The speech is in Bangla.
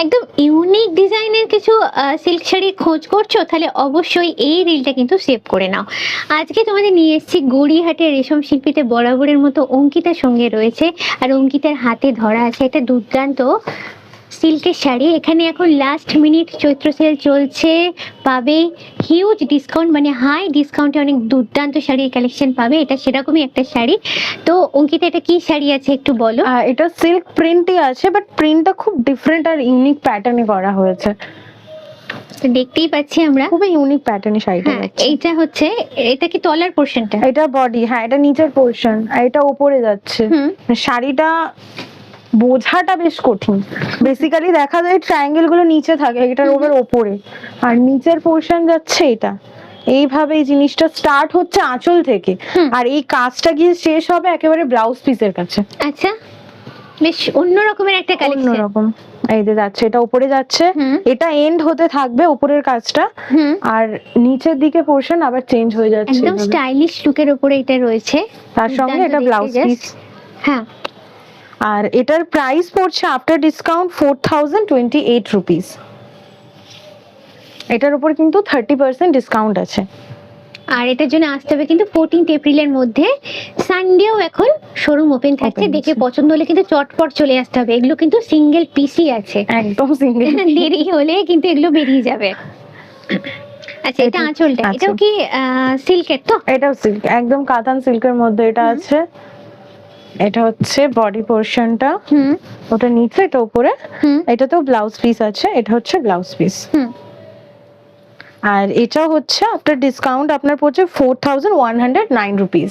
একদম ইউনিক ডিজাইনের কিছু সিল্ক শাড়ি খোঁজ করছো, তাহলে অবশ্যই এই রিলটা কিন্তু সেভ করে নাও। আজকে তোমাদের নিয়ে এসেছি গড়িয়াহাটের রেশম শিল্পীতে বরাবরের মতো অঙ্কিতার সঙ্গে রয়েছে, আর অঙ্কিতার হাতে ধরা আছে একটা দুর্দান্ত সিল্কের শাড়ি। এখানে এখন লাস্ট মিনিট চৈত্র সেল চলছে, পাবে হিউজ ডিসকাউন্ট, মানে হাই ডিসকাউন্টে অনেক দুর্দান্ত শাড়ির কালেকশন পাবে। এটা সেরকমই একটা শাড়ি। তো অঙ্কিতা, এটা কি শাড়ি আছে একটু বলো। এটা সিল্ক প্রিন্টই আছে, বাট প্রিন্টটা খুব ডিফারেন্ট আর ইউনিক প্যাটার্নে করা হয়েছে। তো দেখতেই পাচ্ছি আমরা খুবই ইউনিক প্যাটার্নে শাড়িটা। হ্যাঁ, এইটা হচ্ছে, এটা কি তলার পোর্শনটা? এটা বডি, হ্যাঁ এটা নিচের পোর্শন, আর এটা উপরে যাচ্ছে। শাড়িটা বোঝাটা বেশ কঠিন। বেসিক্যালি দেখা যায় ট্রায়াঙ্গেল গুলো নিচে থাকে, এটার ওপরে, আর নিচের পোর্শন যাচ্ছে এটা। এইভাবে এই জিনিসটা স্টার্ট হচ্ছে আঁচল থেকে, আর এই কাজটা গিয়ে শেষ হবে একেবারে ব্লাউজ পিসের কাছে। আচ্ছা, বেশ অন্য রকমের একটা কালেকশন। অন্যরকম। এই যে যাচ্ছে, এটা উপরে যাচ্ছে, এটা এন্ড হতে থাকবে উপরের কাজটা, আর নিচের দিকে পোর্শন আবার চেঞ্জ হয়ে যাচ্ছে। একদম স্টাইলিশ লুকের উপরে এটা রয়েছে, তার সঙ্গে এটা ব্লাউজ পিস। হ্যাঁ, আর এটার প্রাইস পড়ছে আফটার ডিসকাউন্ট 4028 রুপিস। এটার উপর কিন্তু 30% ডিসকাউন্ট আছে। আর এটার জন্য আসতে হবে কিন্তু 14 এপ্রিলের মধ্যে। সানডেও এখন শোরুম ওপেন থাকছে, দেখে পছন্দ হলে কিন্তু চটপট চলে আসতে হবে। এগুলো কিন্তু সিঙ্গেল পিসই আছে, একদম সিঙ্গেল। দেরি হলে কিন্তু এগুলো বেরিয়ে যাবে। আচ্ছা, এটা আঁচলটা, এটাও কি সিল্কের? তো এটাও সিল্ক, একদম কাতান সিল্কের মধ্যে এটা আছে। এটা হচ্ছে বডি পোর্শনটা, ওটা নিচে এটা উপরে। এটা তো ব্লাউজ পিস আছে, এটা হচ্ছে ব্লাউজ পিস। আর এটা হচ্ছে আফটার ডিসকাউন্ট আপনার পড়ছে 4109 রুপিস।